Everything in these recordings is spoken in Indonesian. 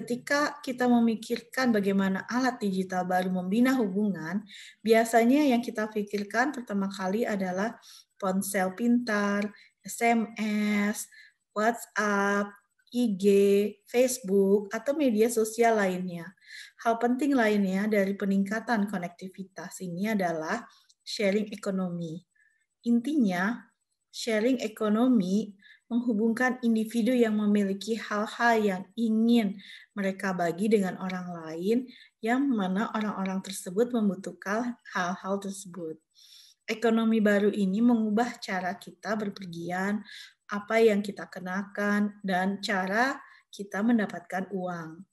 Ketika kita memikirkan bagaimana alat digital baru membina hubungan, biasanya yang kita pikirkan pertama kali adalah ponsel pintar, SMS, WhatsApp, IG, Facebook, atau media sosial lainnya. Hal penting lainnya dari peningkatan konektivitas ini adalah sharing ekonomi. Intinya, sharing ekonomi menghubungkan individu yang memiliki hal-hal yang ingin mereka bagi dengan orang lain, yang mana orang-orang tersebut membutuhkan hal-hal tersebut. Ekonomi baru ini mengubah cara kita berpergian, apa yang kita kenakan, dan cara kita mendapatkan uang.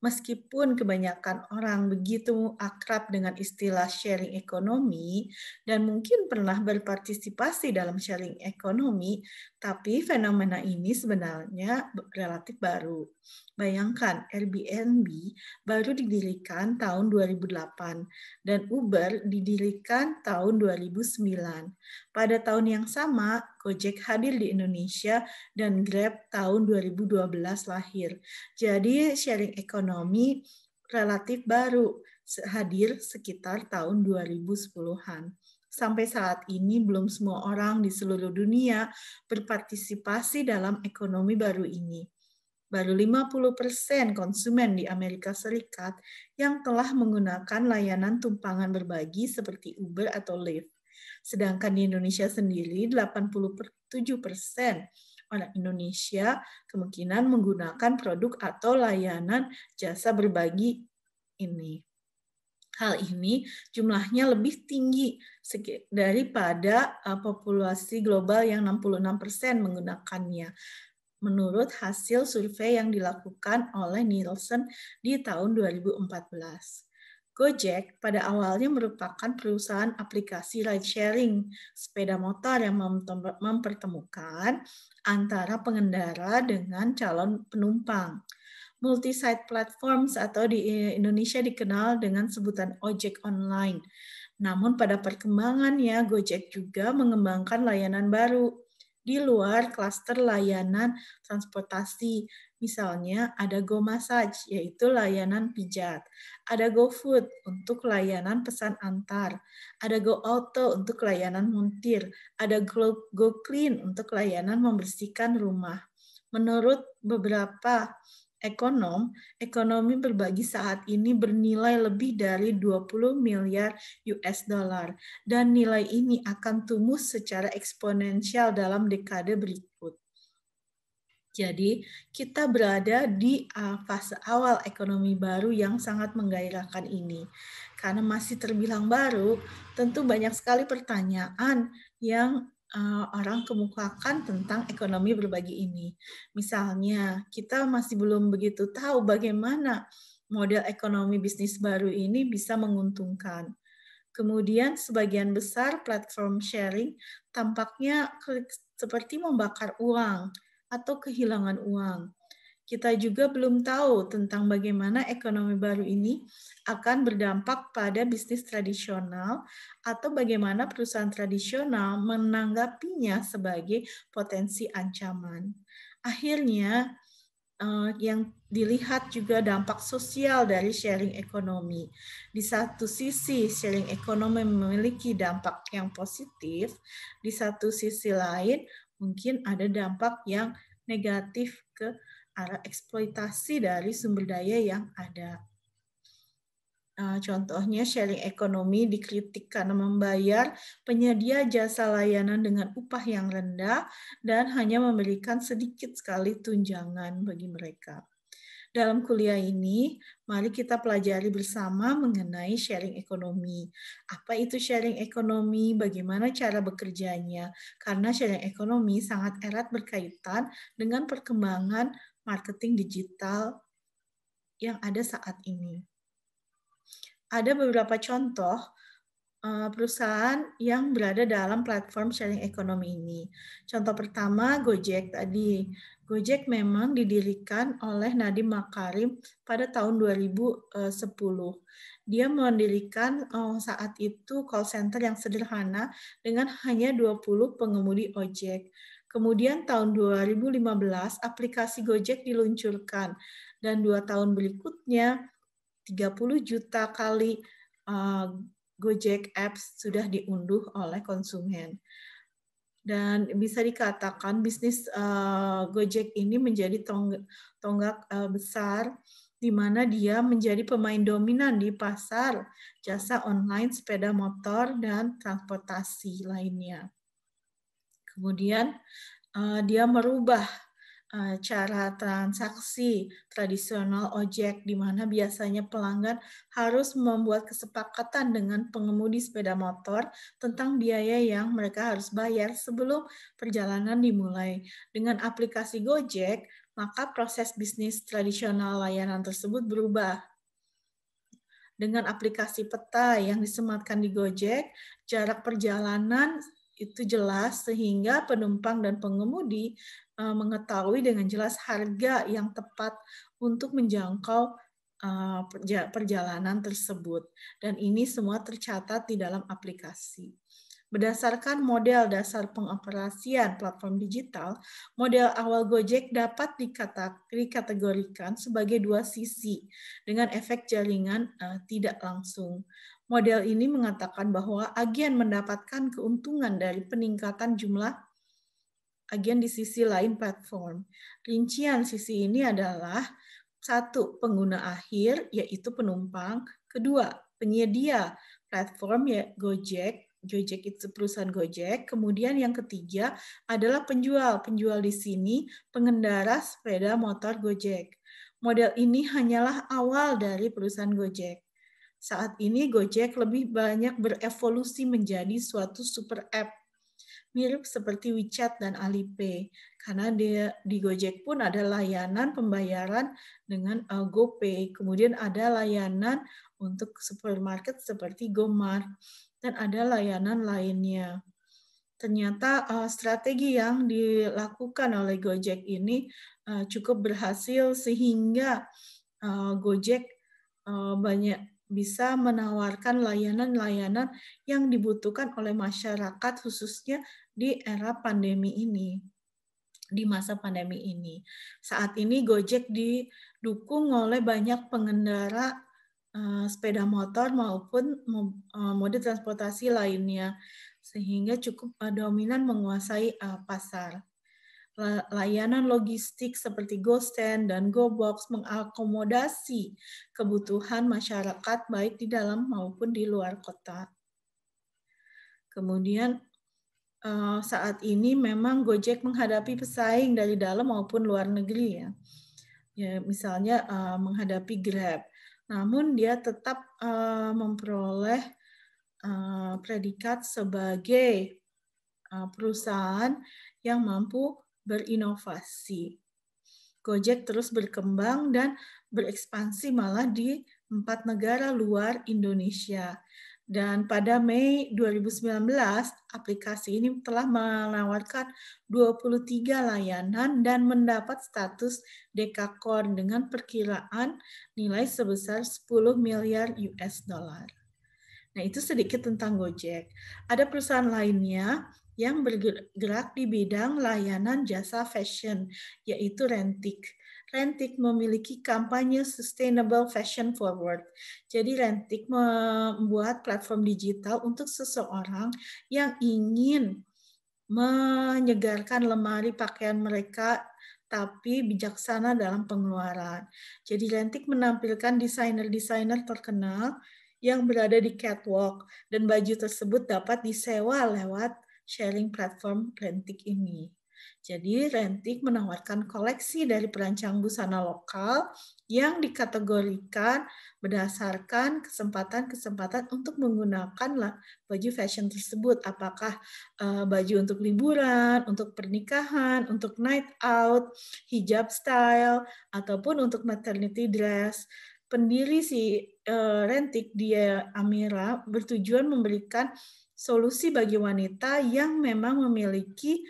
Meskipun kebanyakan orang begitu akrab dengan istilah sharing ekonomi dan mungkin pernah berpartisipasi dalam sharing ekonomi, tapi fenomena ini sebenarnya relatif baru. Bayangkan, Airbnb baru didirikan tahun 2008 dan Uber didirikan tahun 2009. Pada tahun yang sama, Gojek hadir di Indonesia dan Grab tahun 2012 lahir. Jadi sharing ekonomi relatif baru, hadir sekitar tahun 2010-an. Sampai saat ini belum semua orang di seluruh dunia berpartisipasi dalam ekonomi baru ini. Baru 50% konsumen di Amerika Serikat yang telah menggunakan layanan tumpangan berbagi seperti Uber atau Lyft. Sedangkan di Indonesia sendiri 87% orang Indonesia kemungkinan menggunakan produk atau layanan jasa berbagi ini. Hal ini jumlahnya lebih tinggi daripada populasi global yang 66% menggunakannya, menurut hasil survei yang dilakukan oleh Nielsen di tahun 2014. Gojek pada awalnya merupakan perusahaan aplikasi ride-sharing sepeda motor yang mempertemukan antara pengendara dengan calon penumpang. Multi-site platforms atau di Indonesia dikenal dengan sebutan ojek online. Namun pada perkembangannya, Gojek juga mengembangkan layanan baru di luar klaster layanan transportasi. Misalnya ada Go Massage, yaitu layanan pijat. Ada GoFood untuk layanan pesan antar. Ada Go Auto untuk layanan montir. Ada Go Clean untuk layanan membersihkan rumah. Menurut beberapa ekonom, ekonomi berbagi saat ini bernilai lebih dari 20 miliar US dollar dan nilai ini akan tumbuh secara eksponensial dalam dekade berikut. Jadi, kita berada di fase awal ekonomi baru yang sangat menggairahkan ini. Karena masih terbilang baru, tentu banyak sekali pertanyaan yang orang kemukakan tentang ekonomi berbagi ini. Misalnya, kita masih belum begitu tahu bagaimana model ekonomi bisnis baru ini bisa menguntungkan. Kemudian sebagian besar platform sharing tampaknya seperti membakar uang atau kehilangan uang. Kita juga belum tahu tentang bagaimana ekonomi baru ini akan berdampak pada bisnis tradisional atau bagaimana perusahaan tradisional menanggapinya sebagai potensi ancaman. Akhirnya, yang dilihat juga dampak sosial dari sharing ekonomi. Di satu sisi, sharing ekonomi memiliki dampak yang positif, di satu sisi lain mungkin ada dampak yang negatif ke arah eksploitasi dari sumber daya yang ada. Contohnya sharing ekonomi dikritik karena membayar penyedia jasa layanan dengan upah yang rendah dan hanya memberikan sedikit sekali tunjangan bagi mereka. Dalam kuliah ini, mari kita pelajari bersama mengenai sharing ekonomi. Apa itu sharing ekonomi? Bagaimana cara bekerjanya? Karena sharing ekonomi sangat erat berkaitan dengan perkembangan marketing digital yang ada saat ini. Ada beberapa contoh perusahaan yang berada dalam platform sharing ekonomi ini. Contoh pertama, Gojek tadi. Gojek memang didirikan oleh Nadiem Makarim pada tahun 2010. Dia mendirikan saat itu call center yang sederhana dengan hanya 20 pengemudi ojek. Kemudian tahun 2015 aplikasi Gojek diluncurkan dan 2 tahun berikutnya 30 juta kali Gojek Apps sudah diunduh oleh konsumen. Dan bisa dikatakan bisnis Gojek ini menjadi tonggak besar di mana dia menjadi pemain dominan di pasar jasa online sepeda motor dan transportasi lainnya. Kemudian dia merubah cara transaksi tradisional ojek, di mana biasanya pelanggan harus membuat kesepakatan dengan pengemudi sepeda motor tentang biaya yang mereka harus bayar sebelum perjalanan dimulai. Dengan aplikasi Gojek, maka proses bisnis tradisional layanan tersebut berubah. Dengan aplikasi peta yang disematkan di Gojek, jarak perjalanan itu jelas sehingga penumpang dan pengemudi mengetahui dengan jelas harga yang tepat untuk menjangkau perjalanan tersebut. Dan ini semua tercatat di dalam aplikasi. Berdasarkan model dasar pengoperasian platform digital, model awal Gojek dapat dikategorikan sebagai dua sisi dengan efek jaringan tidak langsung. Model ini mengatakan bahwa agen mendapatkan keuntungan dari peningkatan jumlah agen di sisi lain platform. Rincian sisi ini adalah 1. Pengguna akhir, yaitu penumpang. 2. Penyedia platform, ya Gojek. Gojek itu perusahaan Gojek. Kemudian yang ketiga adalah penjual. Penjual di sini pengendara sepeda motor Gojek. Model ini hanyalah awal dari perusahaan Gojek. Saat ini Gojek lebih banyak berevolusi menjadi suatu super app, mirip seperti WeChat dan Alipay. Karena di Gojek pun ada layanan pembayaran dengan GoPay. Kemudian ada layanan untuk supermarket seperti GoMart. Dan ada layanan lainnya. Ternyata strategi yang dilakukan oleh Gojek ini cukup berhasil sehingga Gojek banyak bisa menawarkan layanan-layanan yang dibutuhkan oleh masyarakat khususnya di era pandemi ini. Di masa pandemi ini. Saat ini Gojek didukung oleh banyak pengendara sepeda motor maupun mode transportasi lainnya, sehingga cukup dominan menguasai pasar. Layanan logistik seperti GoSend dan GoBox mengakomodasi kebutuhan masyarakat baik di dalam maupun di luar kota. Kemudian saat ini memang Gojek menghadapi pesaing dari dalam maupun luar negeri ya. Ya misalnya menghadapi Grab. Namun dia tetap memperoleh predikat sebagai perusahaan yang mampu berinovasi. Gojek terus berkembang dan berekspansi malah di 4 negara luar Indonesia. Dan pada Mei 2019, aplikasi ini telah menawarkan 23 layanan dan mendapat status Dekakorn dengan perkiraan nilai sebesar 10 miliar US dollar. Nah, itu sedikit tentang Gojek. Ada perusahaan lainnya yang bergerak di bidang layanan jasa fashion, yaitu Rentik. Rentik memiliki kampanye Sustainable Fashion Forward. Jadi Rentik membuat platform digital untuk seseorang yang ingin menyegarkan lemari pakaian mereka tapi bijaksana dalam pengeluaran. Jadi Rentik menampilkan desainer-desainer terkenal yang berada di catwalk dan baju tersebut dapat disewa lewat sharing platform Rentik ini. Jadi Rentik menawarkan koleksi dari perancang busana lokal yang dikategorikan berdasarkan kesempatan-kesempatan untuk menggunakan baju fashion tersebut. Apakah baju untuk liburan, untuk pernikahan, untuk night out, hijab style, ataupun untuk maternity dress. Pendiri si Rentik, dia Amira, bertujuan memberikan solusi bagi wanita yang memang memiliki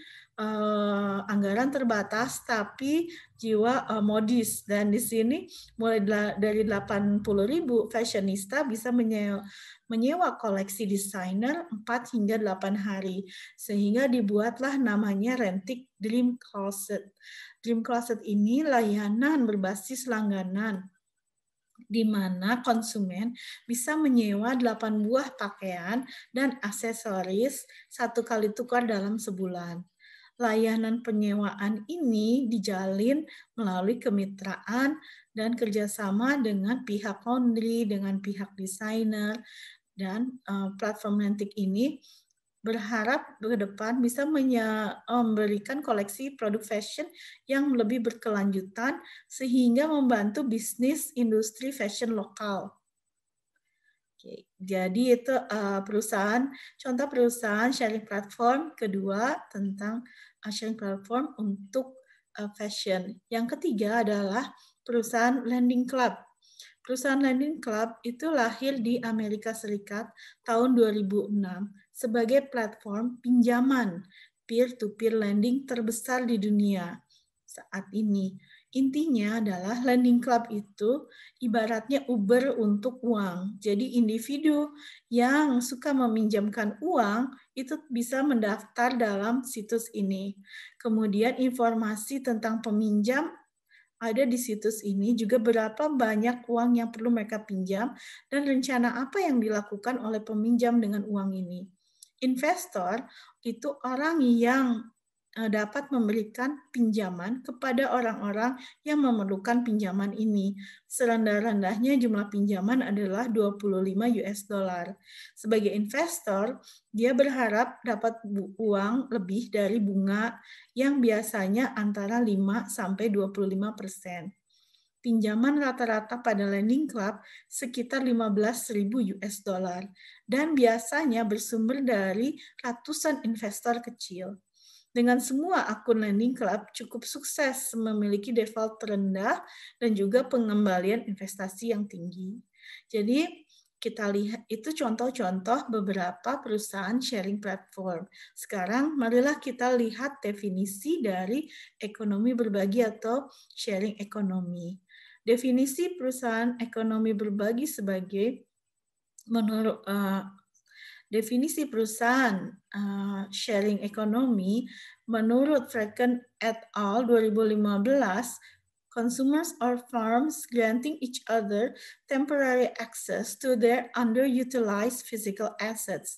anggaran terbatas tapi jiwa modis, dan di sini mulai dari 80.000 fashionista bisa menyewa koleksi desainer 4 hingga 8 hari, sehingga dibuatlah namanya Rentik Dream Closet. Dream Closet ini layanan berbasis langganan di mana konsumen bisa menyewa 8 buah pakaian dan aksesoris 1 kali tukar dalam sebulan. Layanan penyewaan ini dijalin melalui kemitraan dan kerjasama dengan pihak laundry, dengan pihak desainer, dan platform Rentik ini berharap ke depan bisa memberikan koleksi produk fashion yang lebih berkelanjutan sehingga membantu bisnis industri fashion lokal. Oke, jadi itu contoh perusahaan sharing platform kedua tentang sharing platform untuk fashion. Yang ketiga adalah perusahaan Lending Club. Perusahaan Lending Club itu lahir di Amerika Serikat tahun 2006 sebagai platform pinjaman peer-to-peer lending terbesar di dunia saat ini. Intinya adalah Lending Club itu ibaratnya Uber untuk uang. Jadi individu yang suka meminjamkan uang itu bisa mendaftar dalam situs ini. Kemudian informasi tentang peminjam ada di situs ini, juga berapa banyak uang yang perlu mereka pinjam dan rencana apa yang dilakukan oleh peminjam dengan uang ini. Investor itu orang yang dapat memberikan pinjaman kepada orang-orang yang memerlukan pinjaman ini. Serendah-rendahnya jumlah pinjaman adalah 25 US dollar. Sebagai investor, dia berharap dapat uang lebih dari bunga yang biasanya antara 5 sampai 25%. Pinjaman rata-rata pada Lending Club sekitar 15.000 US dollar dan biasanya bersumber dari ratusan investor kecil. Dengan semua akun Lending Club cukup sukses memiliki default terendah dan juga pengembalian investasi yang tinggi. Jadi kita lihat itu contoh-contoh beberapa perusahaan sharing platform. Sekarang marilah kita lihat definisi dari ekonomi berbagi atau sharing ekonomi. Definisi perusahaan ekonomi berbagi sebagai menurut definisi perusahaan sharing ekonomi menurut Fraken et al. 2015, consumers or firms granting each other temporary access to their underutilized physical assets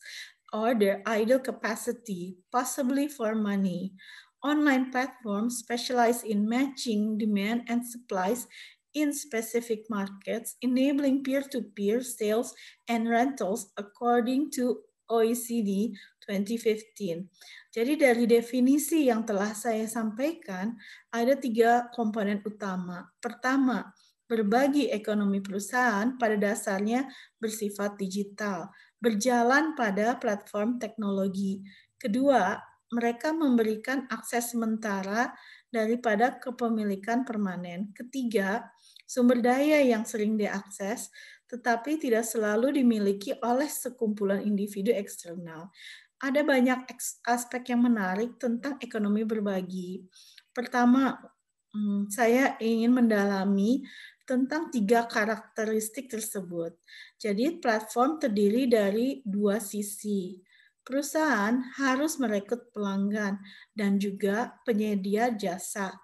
or their idle capacity, possibly for money. Online platforms specialize in matching demand and supplies in specific markets, enabling peer-to-peer sales and rentals according to OECD 2015. Jadi dari definisi yang telah saya sampaikan, ada 3 komponen utama. Pertama, berbagi ekonomi perusahaan pada dasarnya bersifat digital, berjalan pada platform teknologi. Kedua, mereka memberikan akses sementara daripada kepemilikan permanen. Ketiga, sumber daya yang sering diakses tetapi tidak selalu dimiliki oleh sekumpulan individu eksternal. Ada banyak aspek yang menarik tentang ekonomi berbagi. Pertama, saya ingin mendalami tentang 3 karakteristik tersebut. Jadi platform terdiri dari 2 sisi. Perusahaan harus merekrut pelanggan dan juga penyedia jasa.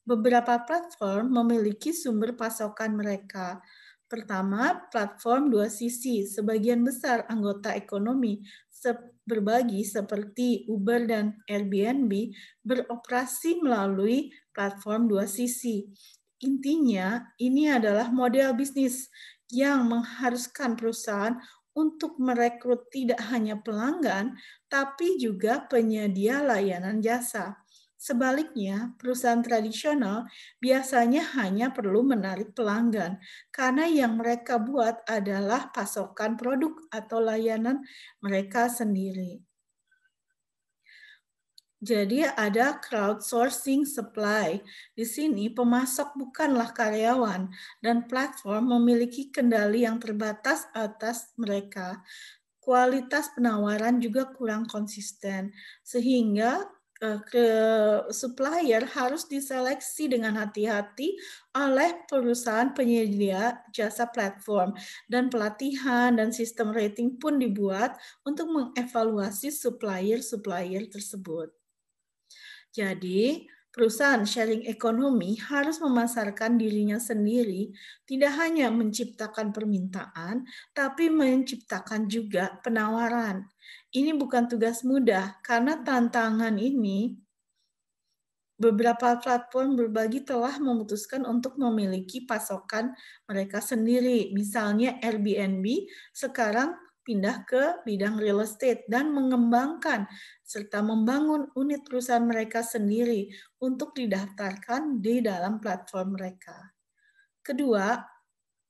Beberapa platform memiliki sumber pasokan mereka. Pertama, platform 2 sisi. Sebagian besar anggota ekonomi berbagi seperti Uber dan Airbnb beroperasi melalui platform 2 sisi. Intinya, ini adalah model bisnis yang mengharuskan perusahaan untuk merekrut tidak hanya pelanggan, tapi juga penyedia layanan jasa. Sebaliknya, perusahaan tradisional biasanya hanya perlu menarik pelanggan, karena yang mereka buat adalah pasokan produk atau layanan mereka sendiri. Jadi ada crowdsourcing supply. Di sini pemasok bukanlah karyawan dan platform memiliki kendali yang terbatas atas mereka. Kualitas penawaran juga kurang konsisten sehingga ke supplier harus diseleksi dengan hati-hati oleh perusahaan penyedia jasa platform, dan pelatihan dan sistem rating pun dibuat untuk mengevaluasi supplier-supplier tersebut. Jadi, perusahaan sharing ekonomi harus memasarkan dirinya sendiri, tidak hanya menciptakan permintaan, tapi menciptakan juga penawaran. Ini bukan tugas mudah, karena tantangan ini beberapa platform berbagi telah memutuskan untuk memiliki pasokan mereka sendiri. Misalnya Airbnb sekarang pindah ke bidang real estate dan mengembangkan serta membangun unit perusahaan mereka sendiri untuk didaftarkan di dalam platform mereka. Kedua,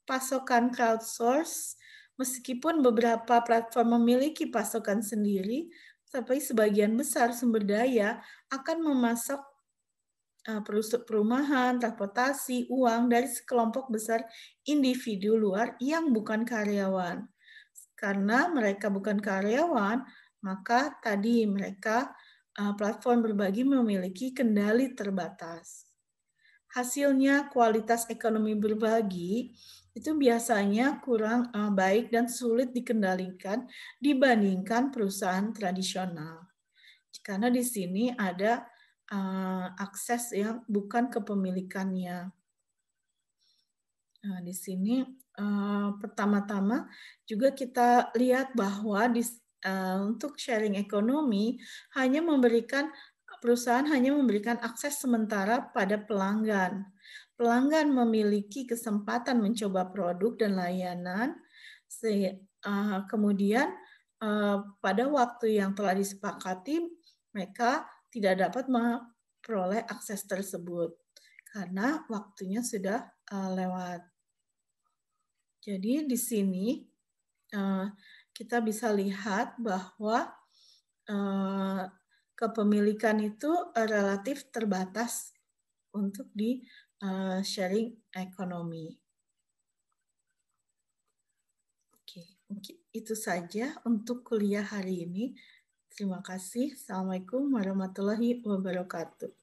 pasokan crowdsource. Meskipun beberapa platform memiliki pasokan sendiri, tapi sebagian besar sumber daya akan memasok perumahan, transportasi, uang dari sekelompok besar individu luar yang bukan karyawan. Karena mereka bukan karyawan, maka tadi mereka platform berbagi memiliki kendali terbatas. Hasilnya kualitas ekonomi berbagi itu biasanya kurang baik dan sulit dikendalikan dibandingkan perusahaan tradisional. Karena di sini ada akses yang bukan kepemilikannya. Nah, di sini pertama-tama juga kita lihat bahwa untuk sharing ekonomi perusahaan hanya memberikan akses sementara pada pelanggan. Pelanggan memiliki kesempatan mencoba produk dan layanan, kemudian pada waktu yang telah disepakati mereka tidak dapat memperoleh akses tersebut karena waktunya sudah lewat. Jadi di sini kita bisa lihat bahwa kepemilikan itu relatif terbatas untuk di sharing ekonomi. Oke, mungkin itu saja untuk kuliah hari ini. Terima kasih. Assalamualaikum warahmatullahi wabarakatuh.